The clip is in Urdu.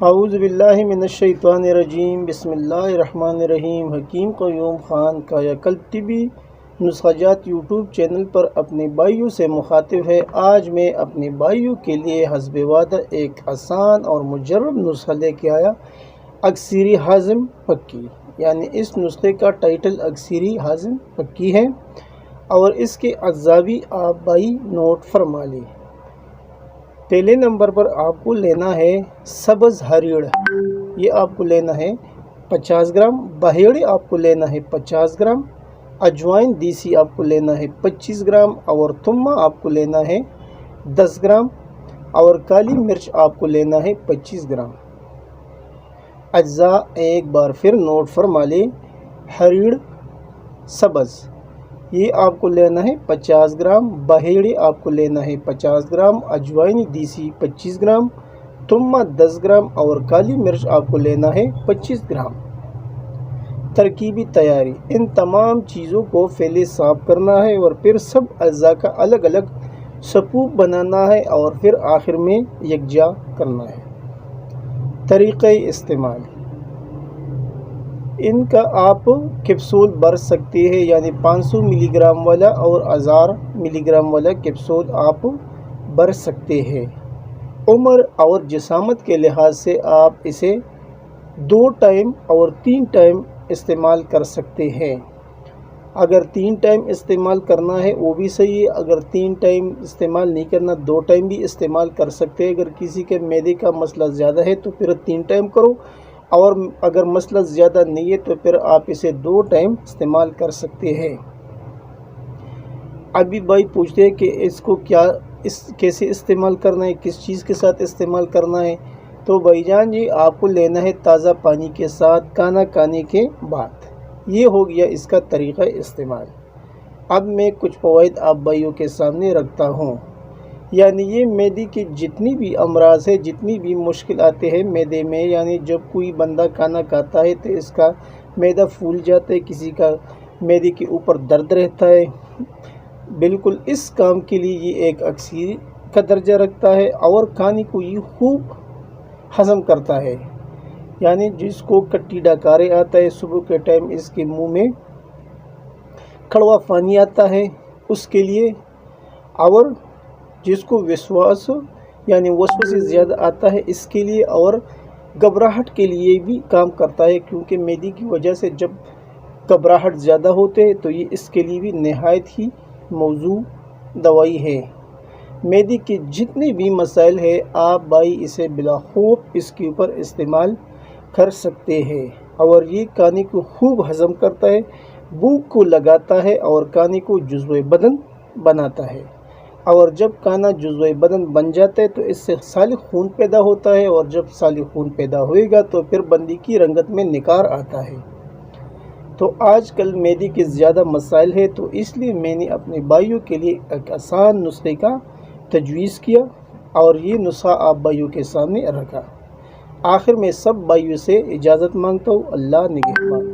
اعوذ باللہ من الشیطان الرجیم، بسم اللہ الرحمن الرحیم۔ حکیم قیوم خان کایاکلپ طبی نسخہ جات یوٹیوب چینل پر اپنے بھائیوں سے مخاطب ہے۔ آج میں اپنے بھائیوں کے لیے حسب وعدہ ایک آسان اور مجرب نسخہ لے کے آیا، اکثری ہاضم پکی، یعنی اس نسخے کا ٹائٹل اکثری ہاضم پکی ہے اور اس کے اجزاء بھی آپ بھائی نوٹ فرما لیں۔ پہلے نمبر پر آپ کو لینا ہے سبز ہریڑ، یہ آپ کو لینا ہے 50 گرام، بہیڑ آپ کو لینا ہے 50 گرام، اجوائن دیسی آپ کو لینا ہے 25 گرام اور تھما آپ کو لینا ہے 10 گرام اور کالی مرچ آپ کو لینا ہے 25 گرام۔ اجزاء ایک بار پھر نوٹ فرما لیں۔ ہریڑ سبز یہ آپ کو لینا ہے 50 گرام، بہیڑے آپ کو لینا ہے 50 گرام، اجوائن دیسی 25 گرام، تھما 10 گرام اور کالی مرچ آپ کو لینا ہے 25 گرام۔ ترکیبی تیاری: ان تمام چیزوں کو پہلے صاف کرنا ہے اور پھر سب اجزاء کا الگ الگ سپوپ بنانا ہے اور پھر آخر میں یکجا کرنا ہے۔ طریقہ استعمال: ان کا آپ کیپسول بھر سکتے ہیں، یعنی 500 ملی گرام والا اور 1000 ملی گرام والا کیپسول آپ بھر سکتے ہیں۔ عمر اور جسامت کے لحاظ سے آپ اسے 2 ٹائم اور 3 ٹائم استعمال کر سکتے ہیں۔ اگر 3 ٹائم استعمال کرنا ہے وہ بھی صحیح ہے، اگر 3 ٹائم استعمال نہیں کرنا 2 ٹائم بھی استعمال کر سکتے ہیں۔ اگر کسی کے معدے کا مسئلہ زیادہ ہے تو پھر 3 ٹائم کرو، اور اگر مسئلہ زیادہ نہیں ہے تو پھر آپ اسے 2 ٹائم استعمال کر سکتے ہیں۔ ابھی بھائی پوچھتے ہیں کہ اس کو کیسے استعمال کرنا ہے، کس چیز کے ساتھ استعمال کرنا ہے؟ تو بھائی جان جی آپ کو لینا ہے تازہ پانی کے ساتھ کھانا کھانے کے بعد۔ یہ ہو گیا اس کا طریقہ استعمال۔ اب میں کچھ فوائد آپ بھائیوں کے سامنے رکھتا ہوں، یعنی یہ معدے کے جتنی بھی امراض ہے، جتنی بھی مشکل آتے ہیں معدے میں، یعنی جب کوئی بندہ کھانا کھاتا ہے تو اس کا معدہ پھول جاتا ہے، کسی کا معدے کے اوپر درد رہتا ہے، بالکل اس کام کے لیے یہ ایک اکثری کا درجہ رکھتا ہے اور کھانے کو یہ خوب ہضم کرتا ہے۔ یعنی جس کو کٹی ڈکارے آتا ہے صبح کے ٹائم اس کے منہ میں کڑوا پانی آتا ہے اس کے لیے، اور جس کو وسواس یعنی وسوسے زیادہ آتا ہے اس کے لیے، اور گھبراہٹ کے لیے بھی کام کرتا ہے، کیونکہ معدے کی وجہ سے جب گھبراہٹ زیادہ ہوتے ہیں تو یہ اس کے لیے بھی نہایت ہی موزوں دوائی ہے۔ معدے کے جتنے بھی مسائل ہیں آپ بھائی اسے بلا خوف اس کے اوپر استعمال کر سکتے ہیں، اور یہ کھانے کو خوب ہضم کرتا ہے، بھوک کو لگاتا ہے اور کھانے کو جزو بدن بناتا ہے، اور جب کھانا جزو بدن بن جاتا ہے تو اس سے سالخ خون پیدا ہوتا ہے، اور جب سالخ خون پیدا ہوئے گا تو پھر بندے کی رنگت میں نکھار آتا ہے۔ تو آج کل معدے کے زیادہ مسائل ہے، تو اس لیے میں نے اپنے بھائیوں کے لیے ایک آسان نسخے کا تجویز کیا اور یہ نسخہ آپ بھائیوں کے سامنے رکھا۔ آخر میں سب بھائیوں سے اجازت مانگتا ہوں، اللہ نگہبان۔